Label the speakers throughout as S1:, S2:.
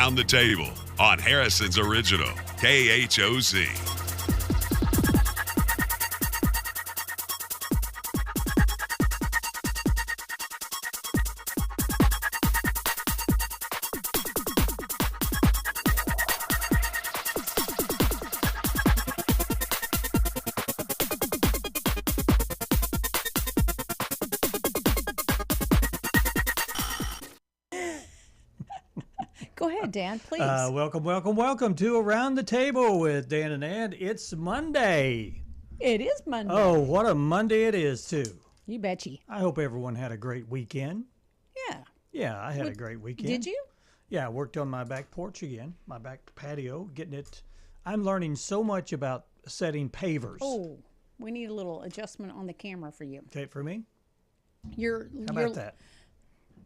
S1: Around the Table on Harrison's Original, KHOC.
S2: Go ahead, Dan, please.
S3: Welcome to Around the Table with Dan and Ed. It's Monday.
S2: It is Monday.
S3: Oh, what a Monday it is, too.
S2: You betchy.
S3: I hope everyone had a great weekend.
S2: Yeah.
S3: Yeah, I had a great weekend.
S2: Did you?
S3: Yeah, I worked on my back porch again, my back patio, getting it. I'm learning so much about setting pavers.
S2: Oh, we need a little adjustment on the camera for you.
S3: Okay, for me?
S2: How
S3: about that?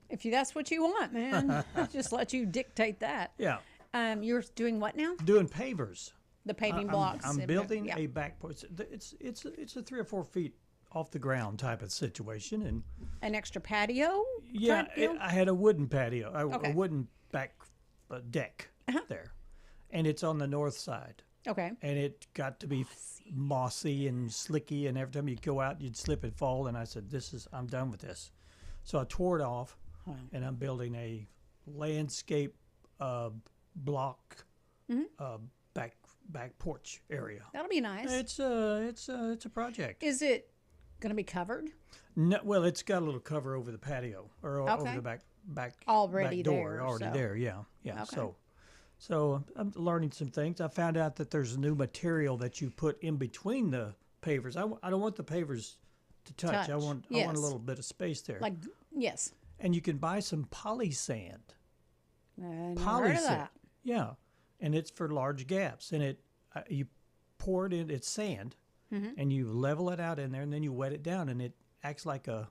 S2: If that's what you want, man, I'll just let you dictate that.
S3: Yeah.
S2: You're doing what now?
S3: Doing pavers.
S2: The paving blocks.
S3: I'm building a back porch. It's a 3 or 4 feet off the ground type of situation, and
S2: an extra patio.
S3: yeah, I had a wooden patio,
S2: Okay.
S3: a wooden back deck there, and it's on the north side.
S2: Okay.
S3: And it got to be mossy and slicky, and every time you go out, you'd slip and fall. And I said, I'm done with this. So I tore it off, and I'm building a landscape block back porch area.
S2: That'll be nice.
S3: It's a project.
S2: Is it going to be covered?
S3: No, well, it's got a little cover over the patio or over the back
S2: Already
S3: back door,
S2: there,
S3: already
S2: so.
S3: there. Yeah.
S2: Okay.
S3: So I'm learning some things. I found out that there's a new material that you put in between the pavers. I don't want the pavers to touch. I want a little bit of space there.
S2: Yes.
S3: And you can buy some poly sand.
S2: Never heard of that.
S3: Yeah, and it's for large gaps. And you pour it in. It's sand, and you level it out in there, and then you wet it down, and it acts like a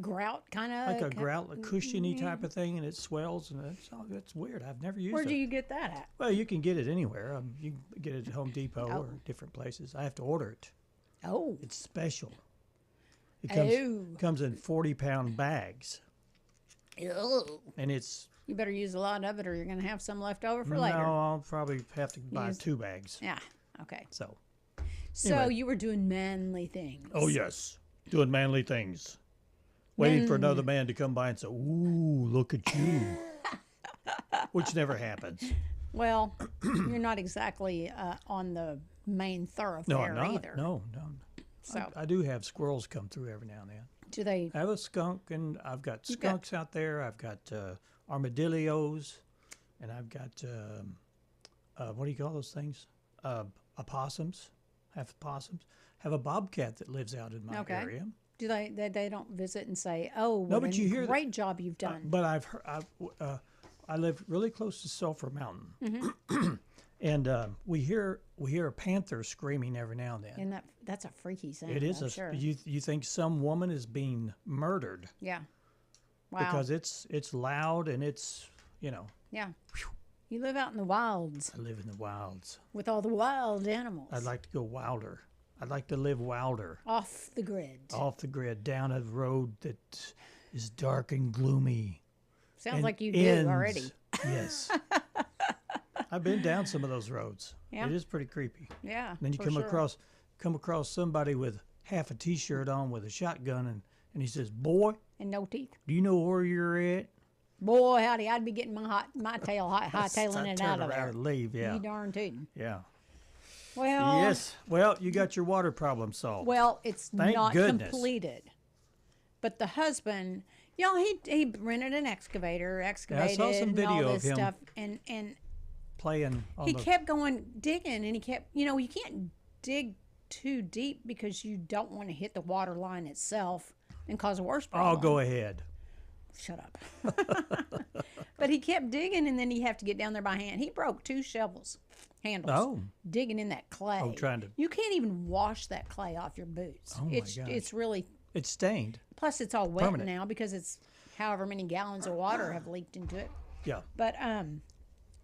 S2: grout kind of.
S3: like a grout, a cushiony type of thing, and it swells, and it's weird. I've never used it.
S2: Where do you get that at?
S3: Well, you can get it anywhere. You can get it at Home Depot or different places. I have to order it.
S2: Oh.
S3: It's special. It comes in 40-pound bags.
S2: Ew.
S3: And it's...
S2: You better use a lot of it or you're going to have some left over for later.
S3: No, I'll probably have to buy 2 bags.
S2: Yeah, okay.
S3: So
S2: anyway. You were doing manly things.
S3: Oh, yes. Doing manly things. Waiting for another man to come by and say, ooh, look at you. Which never happens.
S2: Well, you're not exactly on the main thoroughfare either.
S3: No.
S2: So
S3: I do have squirrels come through every now and then.
S2: Do they?
S3: I have a skunk, and I've got skunks out there. I've got armadillos, and I've got, what do you call those things? Opossums. Have a bobcat that lives out in my area.
S2: Do they don't visit and say, "Oh, what
S3: but you hear
S2: great job you've done"?
S3: But I've heard. I live really close to Sulphur Mountain, and we hear a panther screaming every now and then.
S2: And that's a freaky sound.
S3: It is.
S2: Sure.
S3: You think some woman is being murdered?
S2: Yeah. Wow.
S3: Because it's loud and it's
S2: Yeah. You live out in the wilds.
S3: I live in the wilds
S2: with all the wild animals.
S3: I'd like to go wilder. I'd like to live wilder.
S2: Off the grid.
S3: Down a road that is dark and gloomy.
S2: Sounds like you do already.
S3: Yes. I've been down some of those roads.
S2: Yeah.
S3: It is pretty creepy.
S2: Yeah.
S3: And then you come across somebody with half a T-shirt on with a shotgun, and he says, "Boy,
S2: and no teeth.
S3: Do you know where you're at?"
S2: Boy, howdy! I'd be getting my tail hightailing it out of there.
S3: And leave. Yeah.
S2: You darn tootin'.
S3: Yeah.
S2: Well.
S3: Yes. Well, you got your water problem solved.
S2: Well, it's
S3: Thank
S2: not
S3: goodness.
S2: completed. But the husband, he rented an excavated
S3: I saw some video
S2: and all this
S3: of him
S2: stuff, and
S3: playing.
S2: He kept going digging, and he kept, you can't dig too deep because you don't want to hit the water line itself and cause a worse problem.
S3: I'll go ahead.
S2: Shut up. But he kept digging, and then he'd have to get down there by hand. He broke 2 shovels handles digging in that clay. You can't even wash that clay off your boots.
S3: Oh my gosh. It's stained.
S2: Plus it's all wet now because it's however many gallons of water have leaked into it.
S3: Yeah.
S2: But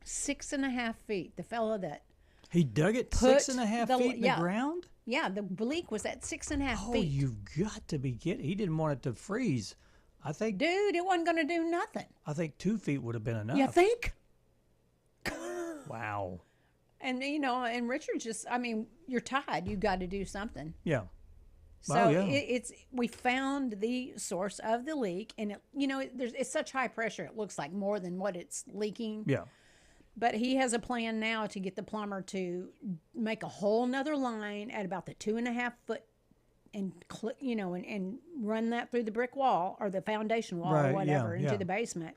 S2: 6.5 feet. The fellow that
S3: he dug it 6.5 feet in the ground.
S2: Yeah, the leak was at 6.5 feet.
S3: Oh, you've got to be kidding! He didn't want it to freeze. I think,
S2: dude, it wasn't going to do nothing.
S3: I think 2 feet would have been enough.
S2: You think?
S3: Wow.
S2: And, and Richard just, I mean, you're tied. You've got to do something.
S3: Yeah.
S2: So we found the source of the leak, and it's such high pressure. It looks like more than what it's leaking.
S3: Yeah.
S2: But he has a plan now to get the plumber to make a whole nother line at about the 2.5 foot, and run that through the brick wall or the foundation wall or whatever into the basement,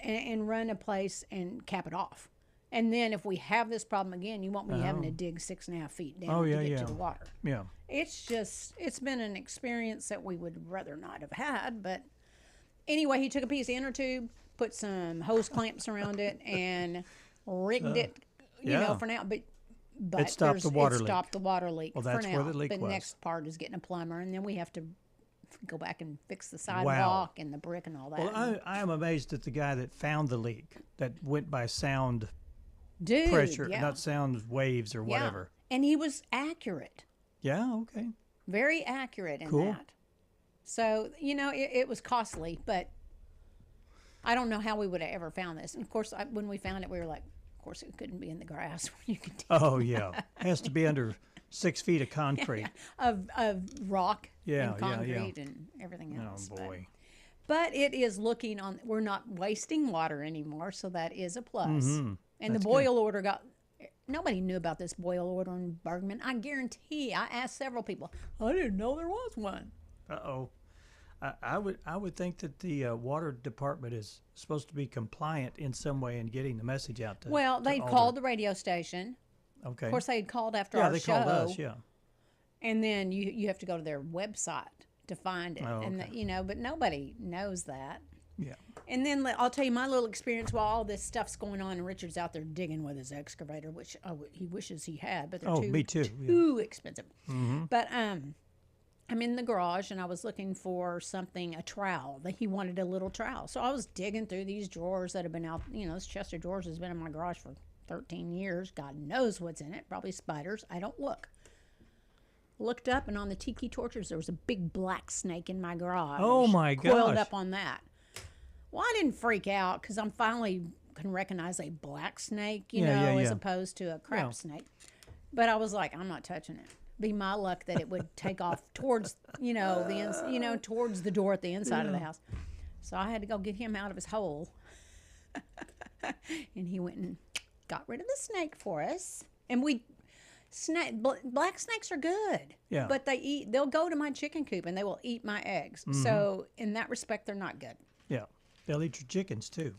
S2: and run a place and cap it off. And then if we have this problem again, you won't be having to dig 6.5 feet down to get to the water.
S3: Yeah.
S2: It's been an experience that we would rather not have had. But anyway, he took a piece of inner tube, put some hose clamps around it, and rigged it, for now. But
S3: it stopped the water leak.
S2: It stopped the water leak
S3: for now. Well, that's where the leak was.
S2: The next part is getting a plumber, and then we have to go back and fix the sidewalk and the brick and all that.
S3: Well, I am amazed at the guy that found the leak, that went by sound pressure, not sound waves or whatever.
S2: And he was accurate.
S3: Yeah, okay.
S2: Very accurate in that. So, it was costly, but I don't know how we would have ever found this. And, of course, when we found it, we were like, of course, it couldn't be in the grass. Where you could
S3: oh, yeah. It has to be under 6 feet of concrete.
S2: Of rock and concrete and everything else.
S3: Oh, boy.
S2: But it is looking on, we're not wasting water anymore, so that is a plus.
S3: Mm-hmm.
S2: And
S3: that's
S2: the boil order nobody knew about this boil order in Bergman. I guarantee, I asked several people, I didn't know there was one.
S3: Uh-oh. I would think that the water department is supposed to be compliant in some way in getting the message out to.
S2: Well, they called the radio station.
S3: Okay.
S2: Of course, they had called after our show.
S3: Yeah, they called us. Yeah.
S2: And then you have to go to their website to find it, and but nobody knows that.
S3: Yeah.
S2: And then I'll tell you my little experience while all this stuff's going on, and Richard's out there digging with his excavator, which he wishes he had, but they're
S3: me too.
S2: Too expensive.
S3: Mm-hmm.
S2: But I'm in the garage, and I was looking for a trowel. He wanted a little trowel. So I was digging through these drawers that have been out. This chest of drawers has been in my garage for 13 years. God knows what's in it. Probably spiders. I don't look. Looked up, and on the tiki torches, there was a big black snake in my garage.
S3: Oh, my gosh.
S2: Coiled up on that. Well, I didn't freak out because I'm finally can recognize a black snake, as opposed to a crab snake. But I was like, I'm not touching it. Be my luck that it would take off towards, towards the door at the inside of the house. So I had to go get him out of his hole. And he went and got rid of the snake for us. And black snakes are good.
S3: Yeah.
S2: But they'll go to my chicken coop and they will eat my eggs. Mm-hmm. So in that respect, they're not good.
S3: Yeah. They'll eat your chickens too.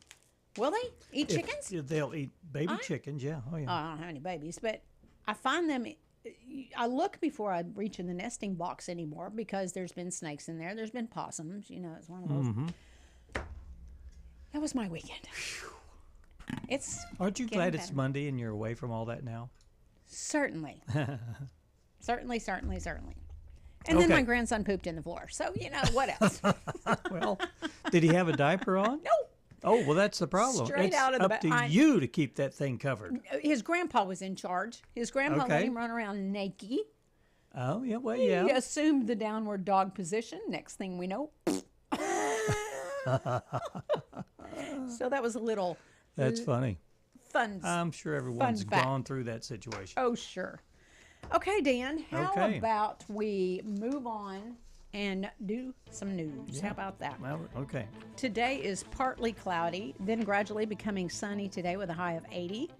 S2: Will they eat chickens?
S3: They'll eat baby chickens, yeah. Oh, yeah.
S2: I don't have any babies, but I find them. I look before I reach in the nesting box anymore because there's been snakes in there. There's been possums. It's one of those.
S3: Mm-hmm.
S2: That was my weekend.
S3: Aren't you glad it's Monday and you're away from all that now?
S2: Certainly. certainly. And then my grandson pooped in the floor. So, what else?
S3: Well, did he have a diaper on?
S2: No.
S3: Oh, well, that's the problem.
S2: Straight out of the
S3: It's up to you to keep that thing covered.
S2: His grandpa was in charge. His grandpa let him run around naked.
S3: Oh, yeah, well, yeah.
S2: He assumed the downward dog position. Next thing we know. So that was a little...
S3: That's funny.
S2: Fun.
S3: I'm sure everyone's gone through that situation.
S2: Oh, sure. Okay, Dan, how about we move on and do some news? Yeah. How about that?
S3: Well, okay.
S2: Today is partly cloudy, then gradually becoming sunny today with a high of 80.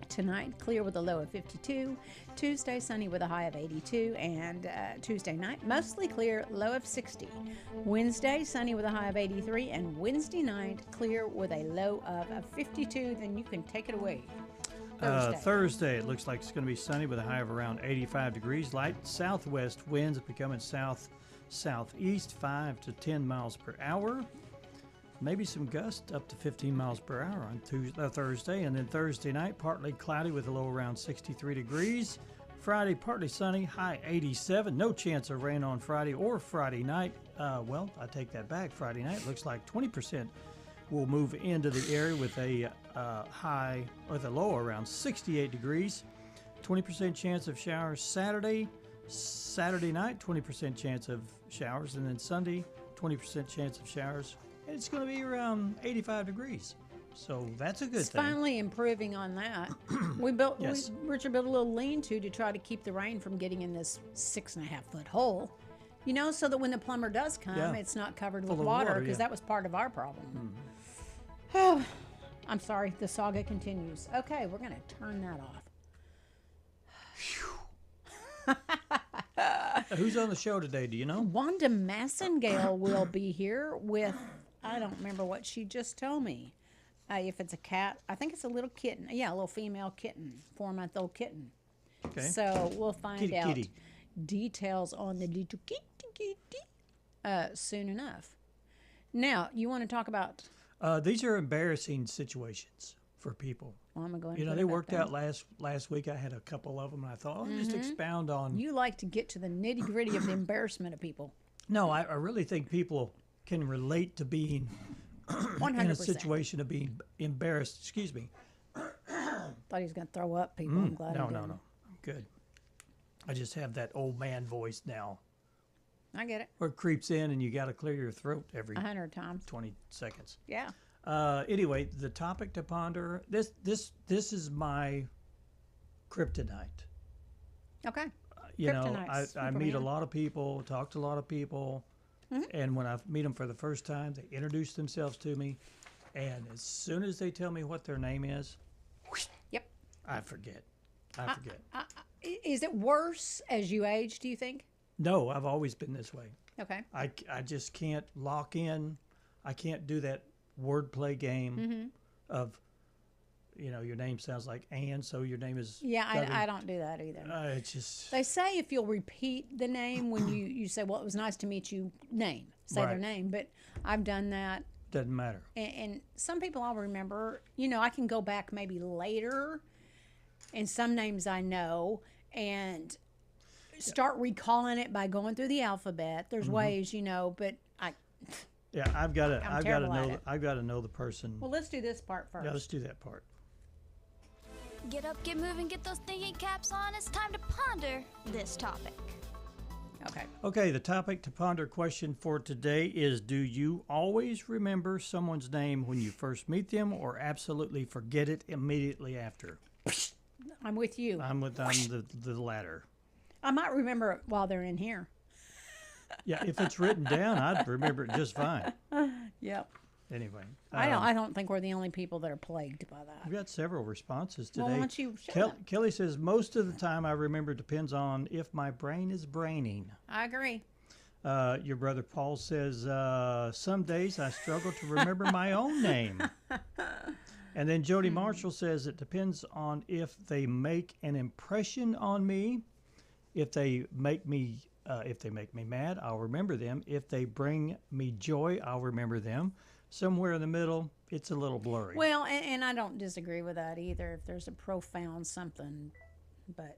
S2: Tonight, clear with a low of 52. Tuesday, sunny with a high of 82. And Tuesday night, mostly clear, low of 60. Wednesday, sunny with a high of 83. And Wednesday night, clear with a low of 52. Then you can take it away.
S3: Thursday, it looks like it's going to be sunny with a high of around 85 degrees. Light southwest winds becoming south-southeast, 5 to 10 miles per hour. Maybe some gusts up to 15 miles per hour on Thursday. And then Thursday night, partly cloudy with a low around 63 degrees. Friday, partly sunny, high 87. No chance of rain on Friday or Friday night. Well, I take that back. Friday night looks like 20% will move into the area with a high with a low around 68 degrees. 20% chance of showers Saturday night, 20% chance of showers, and then Sunday, 20% chance of showers. And it's going to be around 85 degrees. So that's a good
S2: it's
S3: thing.
S2: Finally improving on that. Richard built a little lean-to try to keep the rain from getting in this 6.5-foot hole. You know, so that when the plumber does come, it's not covered with water, because that was part of our problem. Oh, I'm sorry. The saga continues. Okay, we're going to turn that off.
S3: Who's on the show today? Do you know?
S2: Wanda Massengale will be here with, I don't remember what she just told me. If it's a cat, I think it's a little kitten. Yeah, a little female kitten, 4-month-old kitten. Okay. So we'll find out details on the little kitty soon enough. Now, you want to talk about...
S3: these are embarrassing situations for people.
S2: Well, I'm going
S3: to they worked out last week. I had a couple of them, and I thought, I'll just expound on...
S2: You like to get to the nitty-gritty of the embarrassment of people.
S3: No, I really think people can relate to being 100%. In a situation of being embarrassed. Excuse me.
S2: Thought he was going to throw up, people. I'm glad he didn't. No. I'm
S3: good. I just have that old man voice now.
S2: I get it.
S3: Where it creeps in and you got to clear your throat every
S2: 100 times.
S3: 20 seconds.
S2: Yeah.
S3: Anyway, the topic to ponder. This is my kryptonite.
S2: Okay.
S3: I meet a lot of people, talk to a lot of people, and when I meet them for the first time, they introduce themselves to me, and as soon as they tell me what their name is, I forget.
S2: Is it worse as you age, do you think?
S3: No, I've always been this way.
S2: Okay.
S3: I just can't lock in. I can't do that wordplay game of, your name sounds like Ann, so your name is...
S2: Yeah, I don't do that either.
S3: It's just...
S2: They say if you'll repeat the name when you say, well, it was nice to meet you, say their name. But I've done that.
S3: Doesn't matter.
S2: And some people I'll remember, I can go back maybe later, and some names I know, and start recalling it by going through the alphabet. There's ways, but I...
S3: Yeah, I've got to know the person.
S2: Well, let's do this part first.
S3: Yeah, let's do that part.
S4: Get up, get moving, get those thinking caps on. It's time to ponder this topic.
S3: Okay, the topic to ponder question for today is, do you always remember someone's name when you first meet them, or absolutely forget it immediately after?
S2: I'm with you.
S3: I'm the latter.
S2: I might remember it while they're in here.
S3: Yeah, if it's written down, I'd remember it just fine.
S2: Yep.
S3: Anyway,
S2: I don't think we're the only people that are plagued by that.
S3: We've got several responses today.
S2: Well, why don't you share them?
S3: Kelly says, most of the time I remember depends on if my brain is braining.
S2: I agree.
S3: Your brother Paul says, some days I struggle to remember my own name. And then Jody Marshall says, it depends on if they make an impression on me. If they make me mad, I'll remember them. If they bring me joy, I'll remember them. Somewhere in the middle, it's a little blurry.
S2: Well, and I don't disagree with that either. If there's a profound something, but.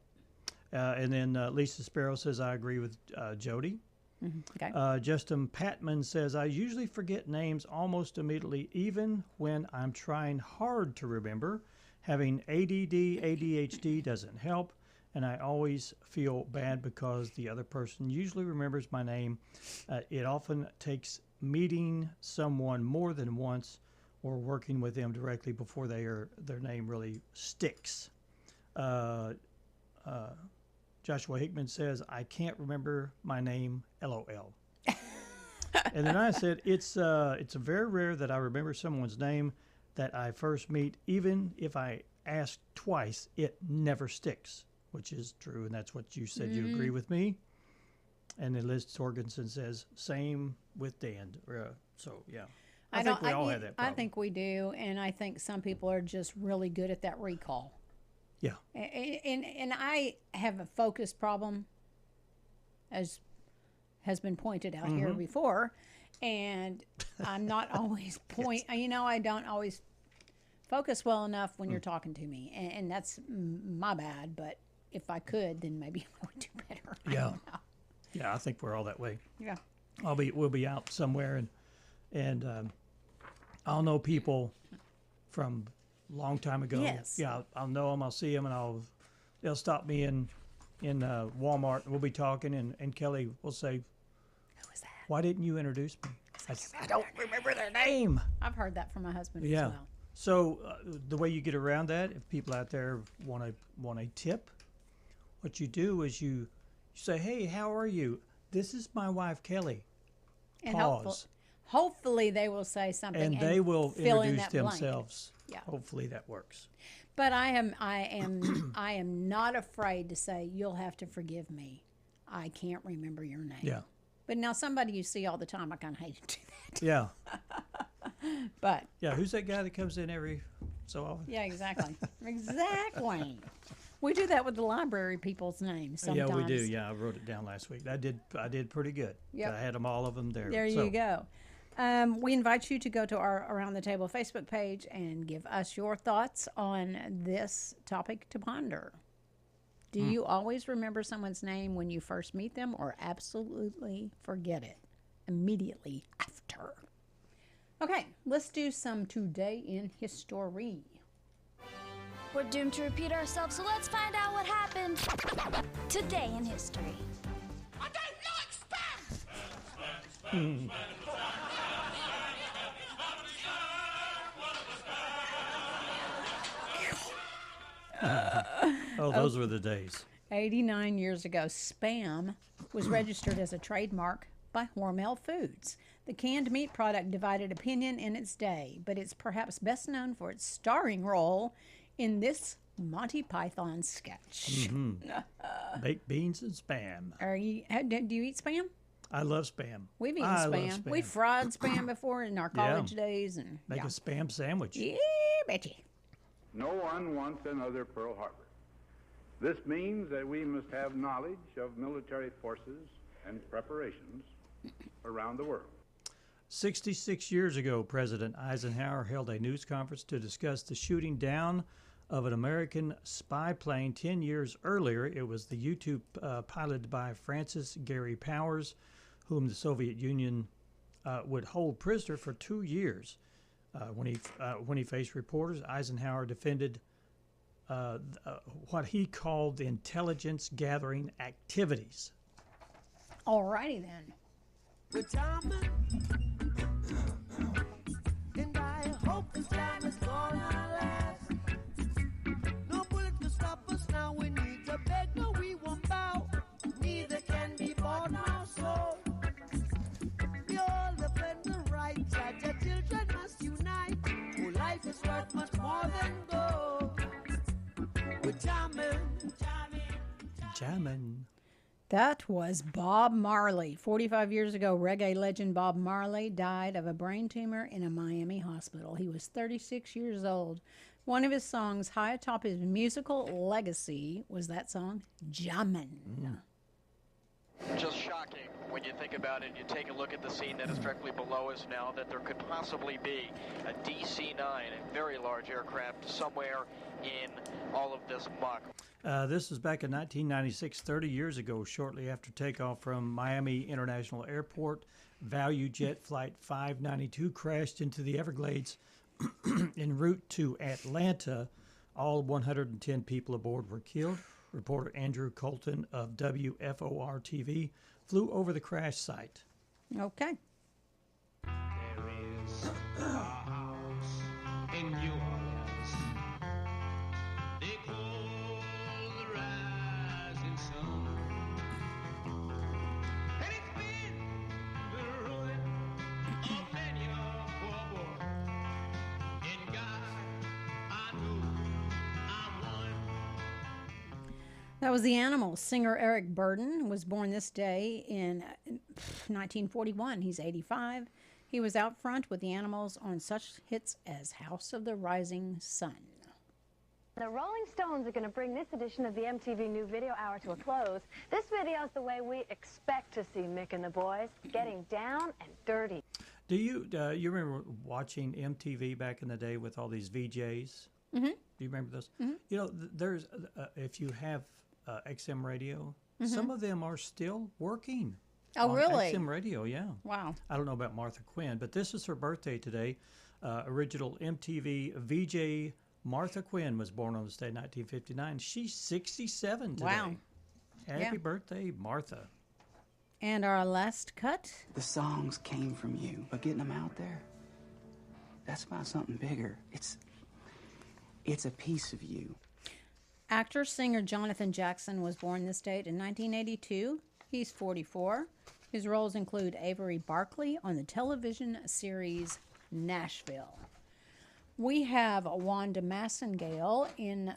S3: And then Lisa Sparrow says, I agree with Jody.
S2: Okay.
S3: Justin Patman says, I usually forget names almost immediately, even when I'm trying hard to remember. Having ADD, ADHD doesn't help, and I always feel bad because the other person usually remembers my name. It often takes meeting someone more than once or working with them directly before their name really sticks. Joshua Hickman says, I can't remember my name, LOL. And then I said, it's very rare that I remember someone's name that I first meet. Even if I ask twice, it never sticks, which is true, and that's what you said. You agree with me? And then Liz Torgensen says, same with Dan. So, yeah. I think we all have that problem.
S2: I think we do, and I think some people are just really good at that recall.
S3: Yeah.
S2: And I have a focus problem, as has been pointed out here before, and I'm not always I don't always focus well enough when you're talking to me, and that's my bad, but if I could, then maybe I would do better.
S3: Yeah.
S2: I don't know.
S3: Yeah, I think we're all that way.
S2: Yeah.
S3: We'll be out somewhere and I'll know people from long time ago.
S2: Yes.
S3: Yeah, I'll know them, I'll see them, and they'll stop me in Walmart. We'll be talking, and Kelly will say,
S2: Who is that?
S3: Why didn't you introduce me? I don't remember their name.
S2: I've heard that from my husband as well.
S3: So the way you get around that, if people out there want a tip, what you do is you say, "Hey, how are you? This is my wife, Kelly."
S2: And
S3: Pause.
S2: hopefully they will say something,
S3: and they will
S2: fill
S3: introduce
S2: in that
S3: themselves.
S2: Blank. Yeah.
S3: Hopefully that works.
S2: But I am not afraid to say, "You'll have to forgive me. I can't remember your name."
S3: Yeah.
S2: But now somebody you see all the time, I kind of hate to do that.
S3: Yeah.
S2: But
S3: yeah, who's that guy that comes in every so often?
S2: Yeah, exactly. Exactly. We do that with the library people's names sometimes.
S3: Yeah, we do. Yeah, I wrote it down last week. I did pretty good.
S2: Yep.
S3: I had all of them there.
S2: There you go. We invite you to go to our Around the Table Facebook page and give us your thoughts on this topic to ponder. Do you always remember someone's name when you first meet them, or absolutely forget it immediately after? Okay, let's do some Today in History.
S4: We're doomed to repeat ourselves, so let's find out what happened today in history.
S5: I don't like spam!
S3: Oh, those were the days.
S2: 89 years ago, Spam was registered as a trademark by Hormel Foods. The canned meat product divided opinion in its day, but it's perhaps best known for its starring role in this Monty Python sketch.
S3: Mm-hmm. Baked beans and Spam.
S2: Do you eat Spam?
S3: I love Spam.
S2: We've eaten
S3: I
S2: Spam.
S3: love Spam.
S2: We fried Spam before in our college days. And
S3: Make a Spam sandwich.
S2: Yeah, betcha.
S6: No one wants another Pearl Harbor. This means that we must have knowledge of military forces and preparations around the world.
S3: 66 years ago, President Eisenhower held a news conference to discuss the shooting down of an American spy plane 10 years earlier. It was the U-2 piloted by Francis Gary Powers, whom the Soviet Union would hold prisoner for 2 years. When he faced reporters, Eisenhower defended what he called the intelligence gathering activities.
S2: All righty then.
S5: Good time, and I hope this time is gonna last. No bullet can stop us now. We need to beg, no, we won't bow. Neither can be bought now, so we all defend the right. Judge, your children must unite. Oh, life is worth much more than gold. We're
S3: jamming.
S2: That was Bob Marley. 45 years ago, reggae legend Bob Marley died of a brain tumor in a Miami hospital. He was 36 years old. One of his songs, high atop his musical legacy, was that song, Jammin'.
S7: Just shocking when you think about it. You take a look at the scene that is directly below us now, that there could possibly be a DC-9, a very large aircraft, somewhere in all of this muck.
S3: This was back in 1996, 30 years ago, shortly after takeoff from Miami International Airport. Value Jet Flight 592 crashed into the Everglades en route to Atlanta. All 110 people aboard were killed. Reporter Andrew Colton of WFOR TV flew over the crash site.
S2: Okay.
S8: There is a house in New Orleans. They call the rising sun. And it's been the ruin of many a poor boy. In God, I know I'm one.
S2: That was The Animals. Singer Eric Burdon was born this day in 1941. He's 85. He was out front with The Animals on such hits as House of the Rising Sun.
S9: The Rolling Stones are going to bring this edition of the MTV New Video Hour to a close. This video is the way we expect to see Mick and the boys getting down and dirty.
S3: Do you remember watching MTV back in the day with all these VJs?
S2: Mm-hmm.
S3: Do you remember those?
S2: Mm-hmm.
S3: You know, there's if you have XM radio, some of them are still working.
S2: Oh,
S3: on
S2: really?
S3: XM radio, yeah.
S2: Wow.
S3: I don't know about Martha Quinn, but this is her birthday today. Original MTV VJ Martha Quinn was born on this day, 1959. She's 67 today.
S2: Wow.
S3: Happy birthday, Martha.
S2: And our last cut.
S10: The songs came from you, but getting them out there, that's about something bigger. It's It's a piece of you.
S2: Actor-singer Jonathan Jackson was born this date in 1982. He's 44. His roles include Avery Barkley on the television series Nashville. We have Wanda Massengale in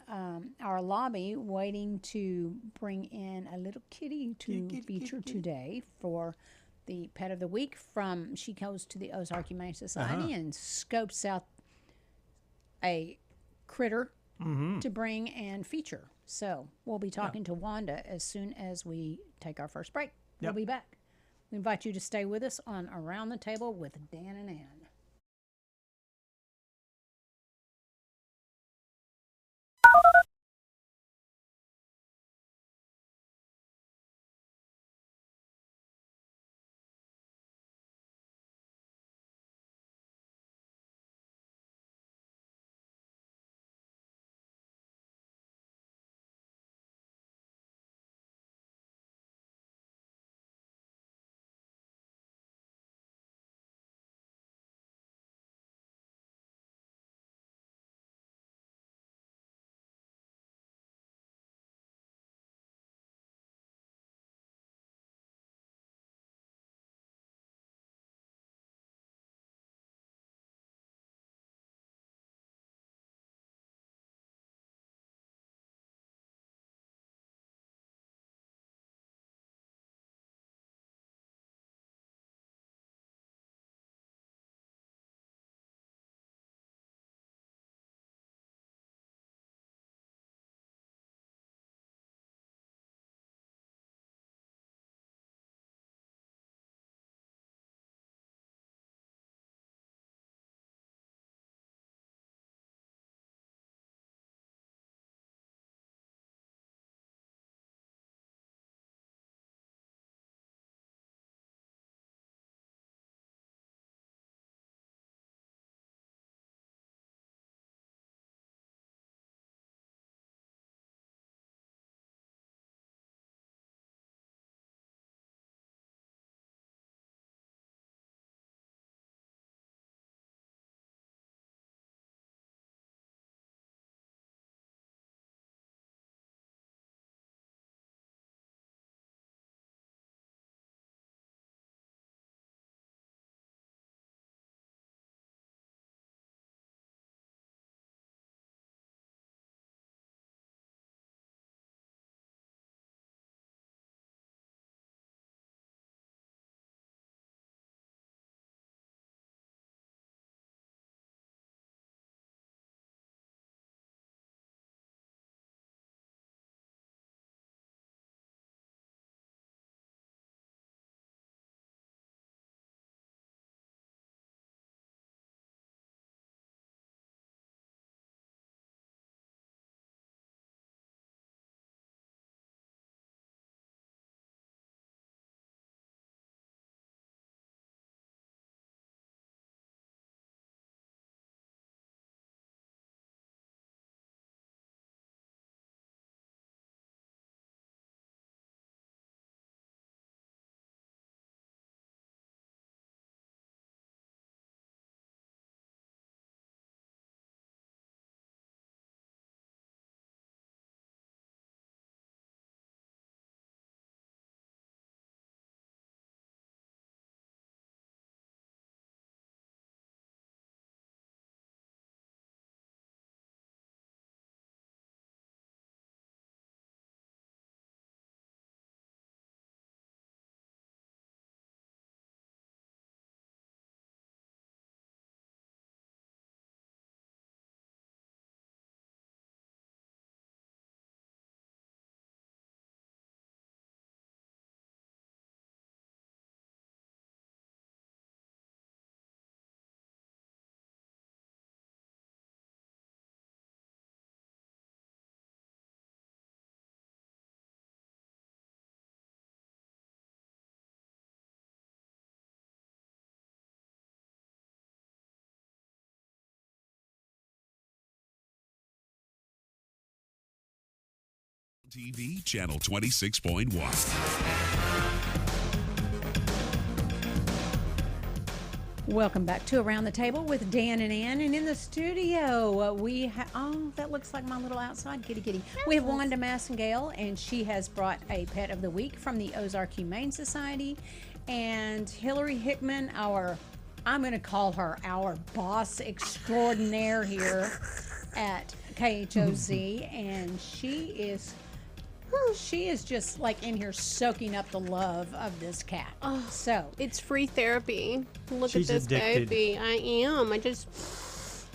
S2: our lobby waiting to bring in a little kitty to feature today for the Pet of the Week. She goes to the Ozark Humane Society and scopes out a critter to bring and feature. So we'll be talking to Wanda as soon as we take our first break. We'll be back. We invite you to stay with us on Around the Table with Dan and Ann.
S1: TV channel 26.1.
S2: Welcome back to Around the Table with Dan and Ann. And in the studio, we have, oh, that looks like my little outside kitty. We have Wanda Massengale, and she has brought a pet of the week from the Ozark Humane Society. And Hillary Hickman, I'm going to call her our boss extraordinaire here at KHOZ. And she is just like in here soaking up the love of this cat.
S10: Oh,
S2: so
S10: it's free therapy. Look
S3: She's
S10: at this
S3: addicted.
S10: baby. I am. I just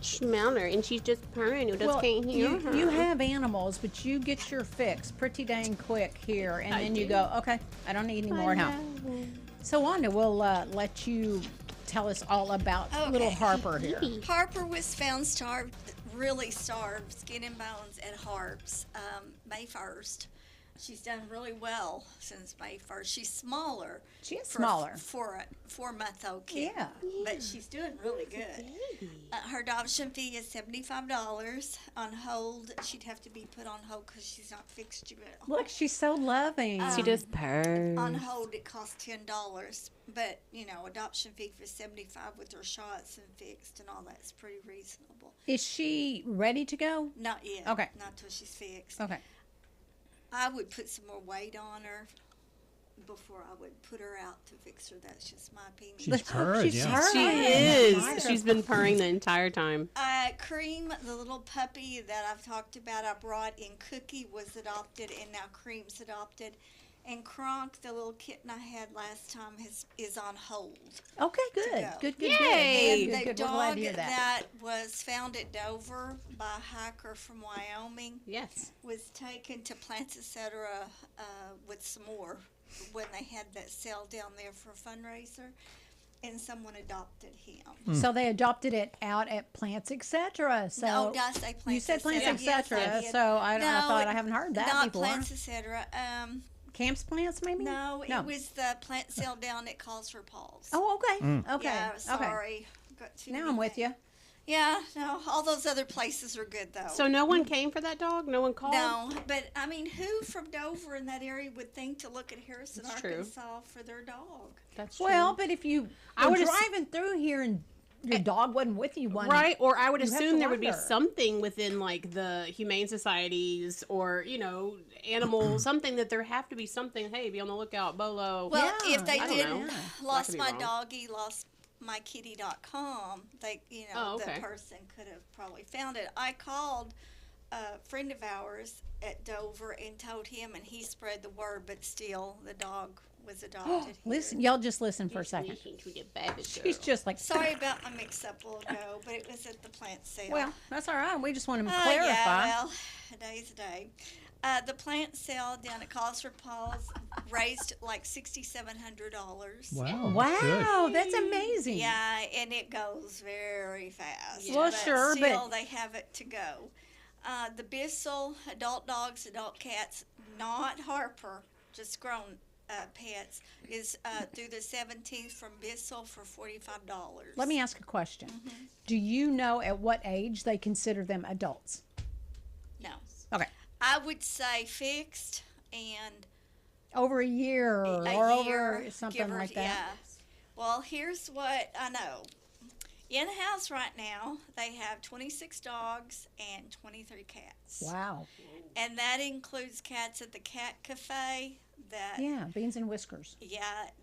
S10: smell her, and she's just purring. You just can't hear her.
S2: You have animals, but you get your fix pretty dang quick here, and then you go, okay, I don't need any more at home. So Wanda, we'll let you tell us all about little Harper here.
S11: Harper was found starved, really starved, skin and bones at Harp's May 1st. She's done really well since May 1st. She's smaller.
S2: She is smaller.
S11: For a 4-month-old kid.
S2: Yeah.
S11: But she's doing really good. Her adoption fee is $75. On hold, she'd have to be put on hold because she's not fixed yet.
S2: Look, she's so loving.
S10: She just purrs.
S11: On hold, it costs $10. But, adoption fee for $75 with her shots and fixed and all that's pretty reasonable.
S2: Is she ready to go?
S11: Not yet.
S2: Okay.
S11: Not till she's fixed.
S2: Okay.
S11: I would put some more weight on her before I would put her out to fix her. That's just my opinion.
S3: She's purred, yeah.
S10: She is. She's been purring the entire time.
S11: Cream, the little puppy that I've talked about, I brought in. Cookie was adopted, and now Cream's adopted. And Kronk, the little kitten I had last time, is on hold.
S2: Okay, good. Good.
S11: Yay!
S2: And
S11: the
S2: dog
S11: that was found at Dover by a hiker from Wyoming.
S10: Yes.
S11: Was taken to Plants Etc. With some more when they had that sale down there for a fundraiser. And someone adopted him.
S2: So they adopted it out at Plants Etc. So
S11: no, did I say Plants
S2: you said Plants Etc.
S11: Yes,
S2: so I thought I haven't heard that
S11: not
S2: before.
S11: Plants Etc.
S2: Camps Plants, maybe?
S11: No, it was the plant sale down at Calls for Paul's.
S2: Oh, okay. Okay.
S11: Yeah, sorry.
S2: Okay. Now I'm with you.
S11: Yeah, no, all those other places are good, though.
S10: So no one came for that dog? No one called?
S11: No, but, I mean, who from Dover in that area would think to look at Harrison,
S10: That's
S11: Arkansas for their dog?
S10: That's true.
S2: Well, but if you were driving through here and your dog wasn't with you one
S10: right, or I would
S2: you have
S10: assume
S2: to
S10: there would be
S2: wonder.
S10: something within like the humane societies or animal something that there have to be something. Hey, be on the lookout, Bolo.
S11: Well, if they
S10: I don't
S11: did
S10: know.
S11: lost
S10: be
S11: my
S10: wrong.
S11: doggy, lost my kitty.com, they the person could have probably found it. I called a friend of ours at Dover and told him, and he spread the word, but still the dog was adopted.
S2: Listen, y'all just listen for a second. She's just like,
S11: sorry about my mix-up a little ago, but it was at the plant sale.
S2: Well, that's all right. We just want to clarify.
S11: Yeah, well, a day's a day. The plant sale down at Calls for Paul's raised like $6,700.
S3: Wow.
S2: Wow,
S3: good.
S2: that's amazing.
S11: Yeah, and it goes very fast.
S2: Well,
S11: but
S2: sure,
S11: still
S2: but
S11: they have it to go. The Bissell, adult dogs, adult cats, not Harper, just grown pets, is through the 17th from Bissell for $45.
S2: Let me ask a question. Do you know at what age they consider them adults?
S11: No.
S2: Okay.
S11: I would say fixed and
S2: over a year or over something like that.
S11: Yeah. Well, here's what I know. In-house right now, they have 26 dogs and 23 cats.
S2: Wow.
S11: And that includes cats at the Cat Cafe.
S2: Beans and Whiskers.
S11: Yeah,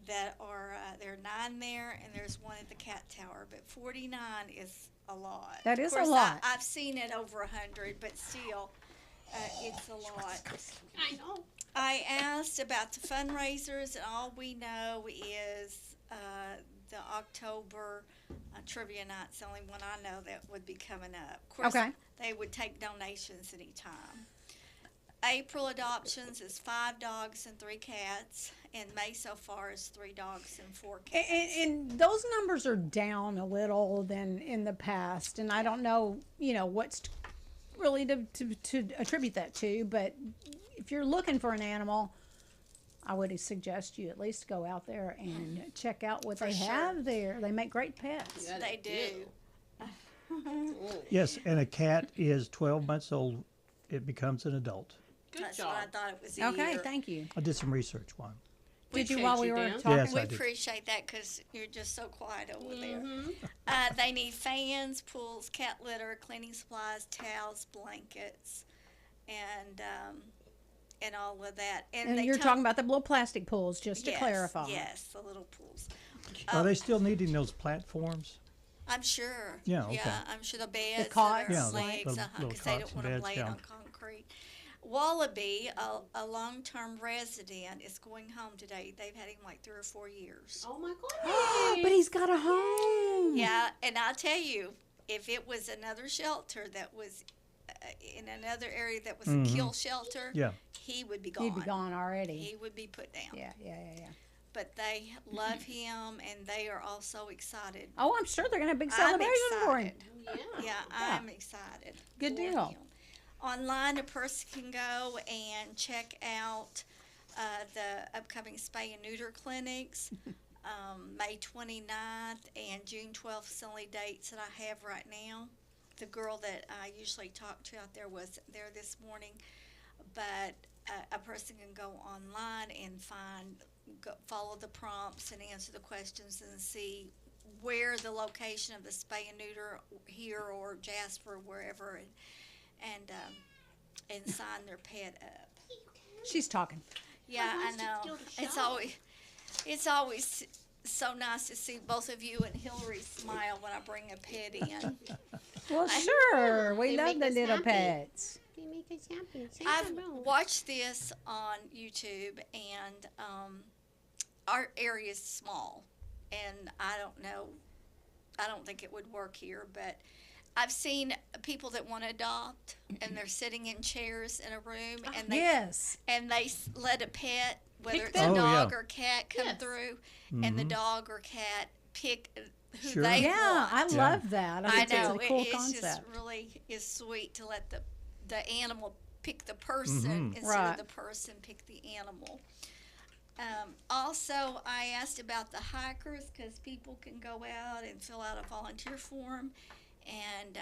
S11: that are, there are 9 there, and there's 1 at the Cat Tower. But 49 is a lot.
S2: That is
S11: of course,
S2: a lot.
S11: I've seen it over 100, but still, it's a lot.
S10: I know.
S11: I asked about the fundraisers, and all we know is the October trivia night's the only one I know that would be coming up. Of course, they would take donations anytime. April adoptions is 5 dogs and 3 cats, and May so far is 3 dogs and 4 cats.
S2: And those numbers are down a little than in the past, and I don't know, what's really to attribute that to, but if you're looking for an animal, I would suggest you at least go out there and check out what they have there. They make great pets.
S11: Yeah, they do.
S3: Yes, and a cat is 12 months old. It becomes an adult.
S11: That's what I thought it was.
S2: Okay, thank you.
S3: I did some research, Juan.
S2: Did you while we were
S10: Dan.
S2: talking?
S3: Yes,
S11: We
S3: I did.
S11: appreciate that because you're just so quiet over there. They need fans, pools, cat litter, cleaning supplies, towels, blankets, and all of that.
S2: And you're talking about the little plastic pools, just to clarify.
S11: Yes, the little pools.
S3: Are they still needing those platforms?
S11: I'm sure.
S3: Yeah, okay.
S11: Yeah, I'm sure the beds,
S2: The cots.
S11: and
S3: Yeah,
S11: their legs,
S3: the little
S11: because they
S3: cots
S11: don't
S3: and
S11: want them
S3: beds,
S11: laid
S3: yeah.
S11: on concrete. Wallaby, a long-term resident, is going home today. They've had him like 3 or 4 years.
S10: Oh my God!
S2: But he's got a home.
S11: Yeah, and I'll tell you, if it was another shelter that was in another area that was a kill shelter, he would be gone.
S2: He'd be gone already.
S11: He would be put down.
S2: Yeah.
S11: But they love him, and they are all so excited.
S2: Oh, I'm sure they're going to have big celebration for him.
S11: Yeah, I'm excited.
S2: Good
S11: for
S2: deal.
S11: him. Online, a person can go and check out the upcoming spay and neuter clinics. May 29th and June 12th is the only dates that I have right now. The girl that I usually talk to out there was there this morning, but a person can go online and follow the prompts and answer the questions and see where the location of the spay and neuter here or Jasper, wherever, and sign their pet up.
S2: She's talking.
S11: Yeah, I know. It's always so nice to see both of you and Hillary smile when I bring a pet in.
S2: Well, sure. We love the little pets.
S10: They make us happy.
S11: I've watched this on YouTube, and our area is small, and I don't know. I don't think it would work here, but I've seen people that want to adopt, and they're sitting in chairs in a room, and they let a pet, whether it's a dog or cat, come through, and the dog or cat pick who they want.
S2: I love that.
S11: I know.
S2: It's a cool
S11: it's
S2: concept.
S11: just really is sweet to let the animal pick the person instead of the person pick the animal. Also, I asked about the hikers because people can go out and fill out a volunteer form and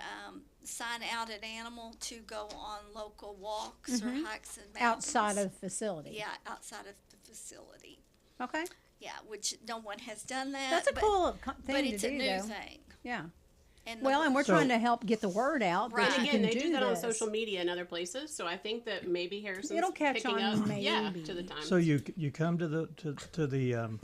S11: sign out an animal to go on local walks or hikes and mountains.
S2: Outside of the facility.
S11: Yeah, outside of the facility.
S2: Okay.
S11: Yeah, which no one has done that.
S2: That's a cool thing
S11: but
S2: to
S11: it's
S2: do,
S11: a new
S2: though.
S11: thing.
S2: Yeah.
S11: And
S2: and we're trying to help get the word out.
S11: Right.
S2: That
S10: And
S2: you
S10: again,
S2: can
S10: they do that on
S2: this.
S10: social media and other places, so I think that maybe Harrison's
S2: It'll catch
S10: picking
S2: on,
S10: up
S2: maybe.
S10: to the time.
S3: So you come to the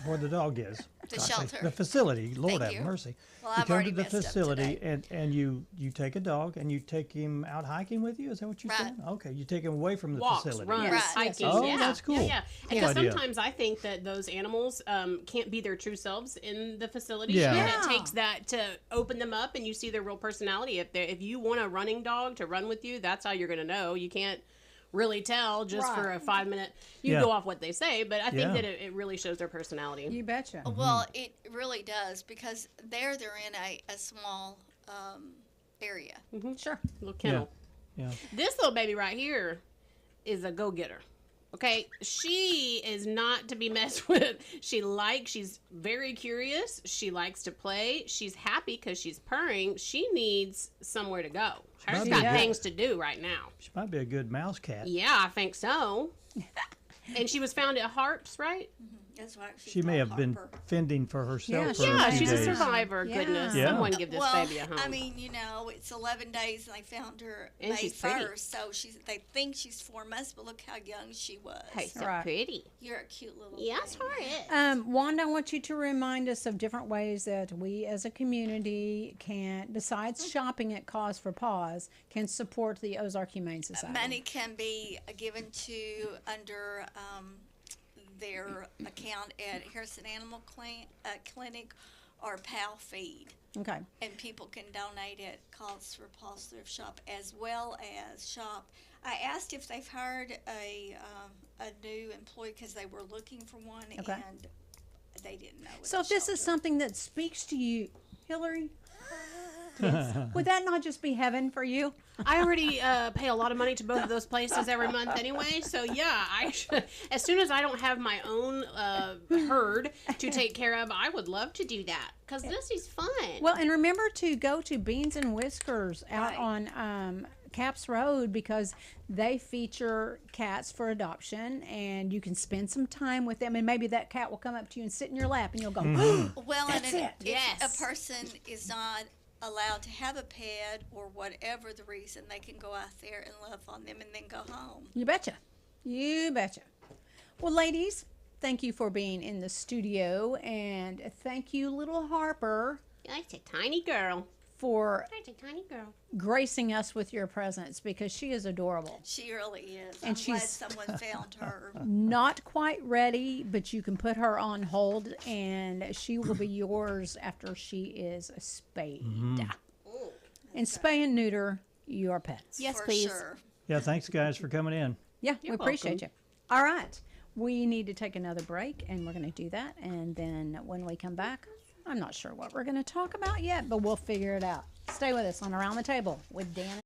S3: where the dog is.
S11: The shelter.
S3: The facility. Lord
S11: Thank
S3: have
S11: you.
S3: mercy.
S11: Well,
S3: you
S11: I've
S3: come
S11: already
S3: to the
S11: messed up
S3: facility
S11: today.
S3: and you take a dog and you take him out hiking with you. Is that what you said? Okay, you take him away from the
S10: Walks,
S3: facility.
S10: runs,
S11: Right.
S10: hiking.
S3: Oh,
S10: yeah.
S3: that's cool.
S10: Yeah.
S3: Good
S10: Because
S3: idea.
S10: sometimes I think that those animals can't be their true selves in the facility.
S3: Yeah.
S10: And it takes that to open them up and you see their real personality. If you want a running dog to run with you, that's how you're going to know. You can't really tell just for a 5-minute. You go off what they say, but I think that it really shows their personality.
S2: You betcha.
S11: Well, it really does because they're in a small area.
S2: Sure.
S10: Little kennel.
S3: Yeah.
S10: This little baby right here is a go-getter. Okay, she is not to be messed with. She's very curious. She likes to play. She's happy because she's purring. She needs somewhere to go. She's got things to do right now.
S3: She might be a good mouse cat.
S10: Yeah, I think so. And she was found at Harps, right?
S11: That's why
S3: She may have been fending for herself. for
S10: Yeah,
S3: a few
S10: she's a
S3: days.
S10: survivor.
S2: Yeah.
S10: Goodness,
S3: Yeah.
S10: someone give this baby a home.
S11: I mean, it's 11 days and they found her
S10: And
S11: May
S10: she's pretty.
S11: 1st, so they think she's 4 months, but look how young she was.
S10: Hey, so
S2: Right.
S10: pretty.
S11: You're a cute little
S10: Yes,
S11: thing.
S10: her is.
S2: Wanda, I want you to remind us of different ways that we as a community can, besides shopping at Cause for Paws, can support the Ozark Humane Society.
S11: Money can be given to under their account at Harrison Animal Clinic or PAL Feed.
S2: Okay.
S11: And people can donate at Cause for Paws Thrift Shop as well as shop. I asked if they've hired a new employee because they were looking for one and they didn't know.
S2: So if this is something that speaks to you, Hillary, would that not just be heaven for you?
S10: I already pay a lot of money to both of those places every month anyway. So yeah, as soon as I don't have my own herd to take care of, I would love to do that because this is fun.
S2: Well, and remember to go to Beans and Whiskers out on Caps Road because they feature cats for adoption, and you can spend some time with them, and maybe that cat will come up to you and sit in your lap, and you'll go,
S11: well,
S2: that's
S11: and
S2: it.
S11: if a person is not allowed to have a pet or whatever the reason, they can go out there and love on them and then go home.
S2: You betcha. You betcha. Well, ladies, thank you for being in the studio, and thank you, little Harper.
S10: That's a tiny girl.
S2: For
S10: That's a tiny girl.
S2: gracing us with your presence, because she is adorable.
S11: She really is.
S2: And
S11: I'm
S2: she's
S11: glad someone found her.
S2: Not quite ready, but you can put her on hold, and she will be yours after she is spayed. And spay and neuter your pets.
S10: Yes,
S11: For
S10: please.
S11: Sure.
S3: Yeah, thanks guys for coming in.
S2: Yeah,
S10: You're
S2: we appreciate
S10: welcome.
S2: you. All right. We need to take another break, and we're going to do that. And then when we come back, I'm not sure what we're going to talk about yet, but we'll figure it out. Stay with us on Around the Table with Dan.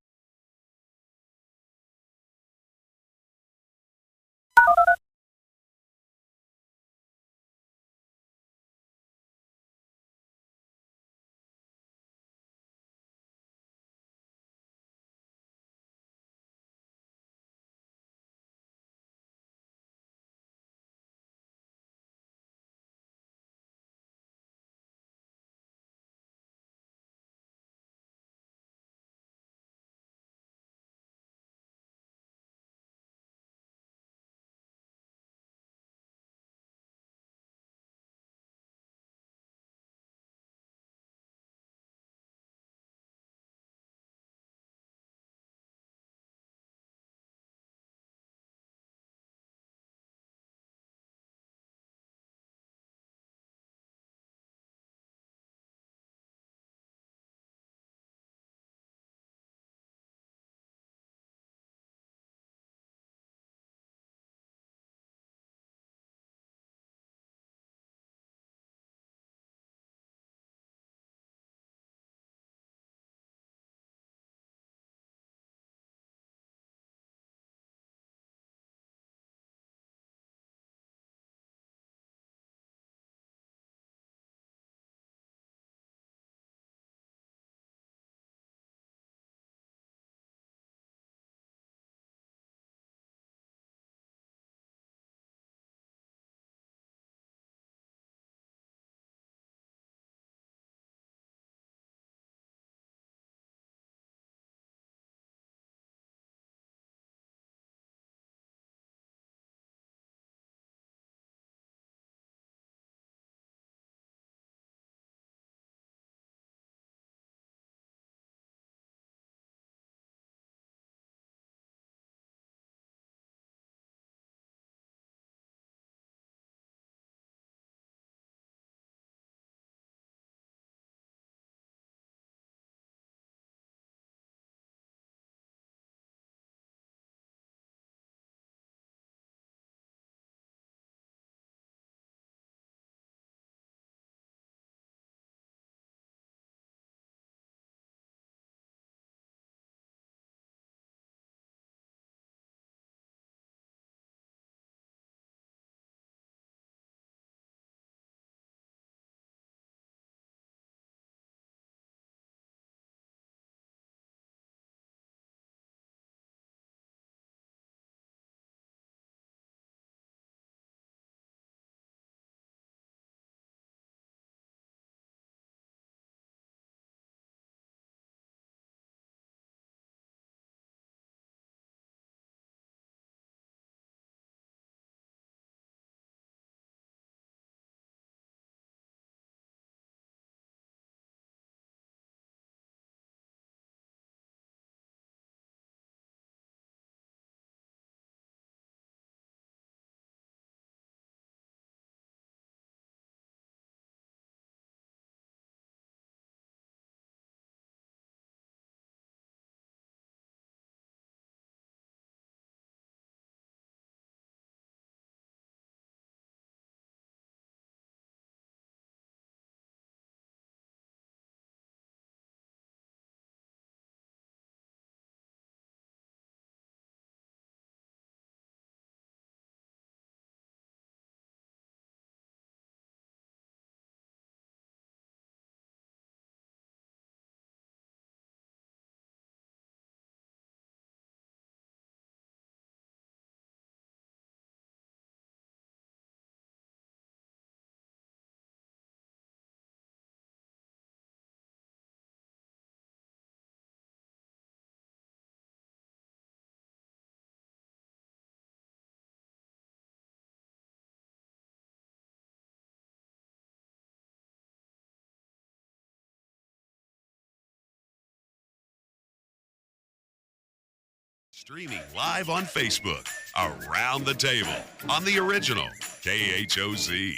S1: Streaming live on Facebook, Around the Table, on the original KHOZ.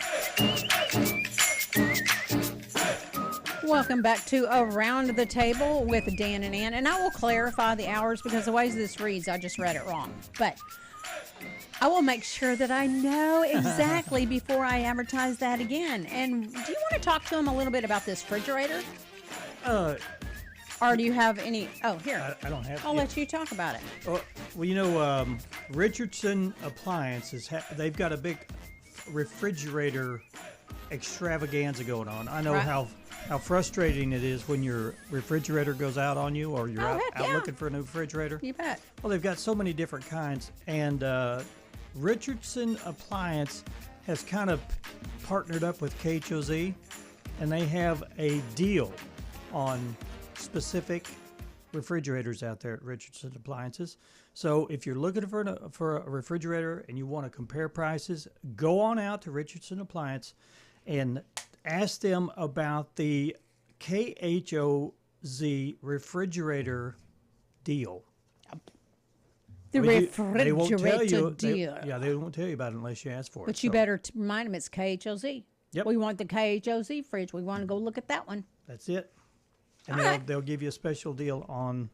S2: Welcome back to Around the Table with Dan and Ann. And I will clarify the hours because the way this reads, I just read it wrong. But I will make sure that I know exactly before I advertise that again. And do you want to talk to them a little bit about this refrigerator? Or do you have any? Oh, here.
S3: I don't have.
S2: I'll let you talk about it.
S3: Well, you know, Richardson Appliances, they've got a big refrigerator extravaganza going on. I know how frustrating it is when your refrigerator goes out on you, or you're out looking for a new refrigerator.
S2: You bet.
S3: Well, they've got so many different kinds, and Richardson Appliance has kind of partnered up with KHOZ, and they have a deal on specific refrigerators out there at Richardson Appliances. So if you're looking for a refrigerator and you want to compare prices, go on out to Richardson Appliance and ask them about the KHOZ refrigerator deal.
S2: The refrigerator deal.
S3: They won't tell you about it unless you ask for it.
S2: But you better remind them it's KHOZ.
S3: Yep.
S2: We want the KHOZ fridge. We want to go look at that one.
S3: That's it. And they'll give you a special deal on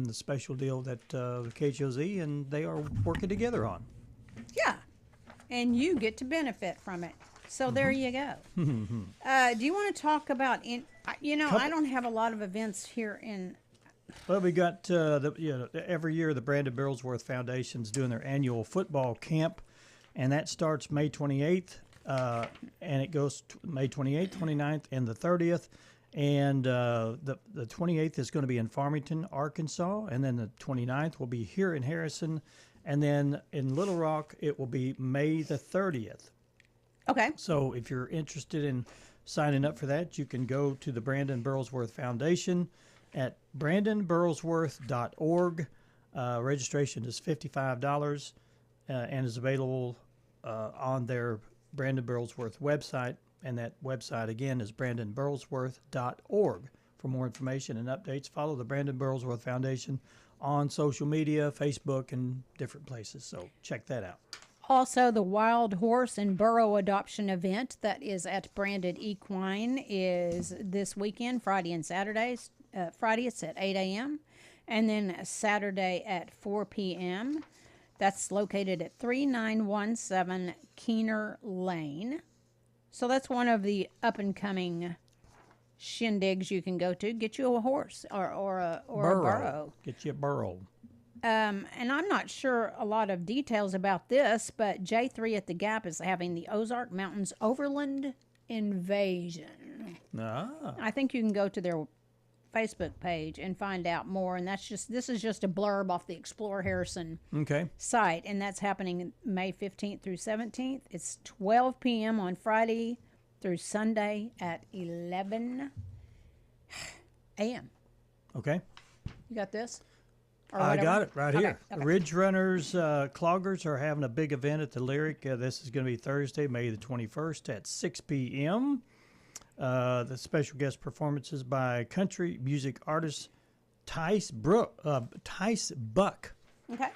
S3: the special deal that KHOZ and they are working together on.
S2: Yeah. And you get to benefit from it. So there you go. Do you want to talk about, I don't have a lot of events here in.
S3: Well, we got, every year the Brandon Burlsworth Foundation's doing their annual football camp, and that starts May 28th, and it goes May 28th, 29th, and the 30th. And the 28th is going to be in Farmington, Arkansas, and then the 29th will be here in Harrison, and then in Little Rock it will be May the 30th.
S2: Okay.
S3: So if you're interested in signing up for that, you can go to the Brandon Burlsworth Foundation at brandonburlsworth.org. Registration is $55 and is available on their Brandon Burlsworth website. And that website, again, is brandonburlsworth.org. For more information and updates, follow the Brandon Burlsworth Foundation on social media, Facebook, and different places. So check that out.
S2: Also, the Wild Horse and Burro Adoption event that is at Branded Equine is this weekend, Friday and Saturdays. Friday, it's at 8 a.m. And then Saturday at 4 p.m. That's located at 3917 Keener Lane. So that's one of the up-and-coming shindigs you can go to. Get you a horse or a burro.
S3: Get you a burro.
S2: And I'm not sure a lot of details about this, but J3 at the Gap is having the Ozark Mountains Overland Invasion. I think you can go to their Facebook page and find out more. And this is just a blurb off the Explore Harrison site. And that's happening May 15th through 17th. It's 12 p.m. on Friday through Sunday at 11 a.m.
S3: Okay.
S2: You got this?
S3: I got it right here.
S2: Okay.
S3: Ridge Runners Cloggers are having a big event at the Lyric. This is going to be Thursday, May the 21st at 6 p.m. The special guest performances by country music artist Tice Buck.
S2: Okay.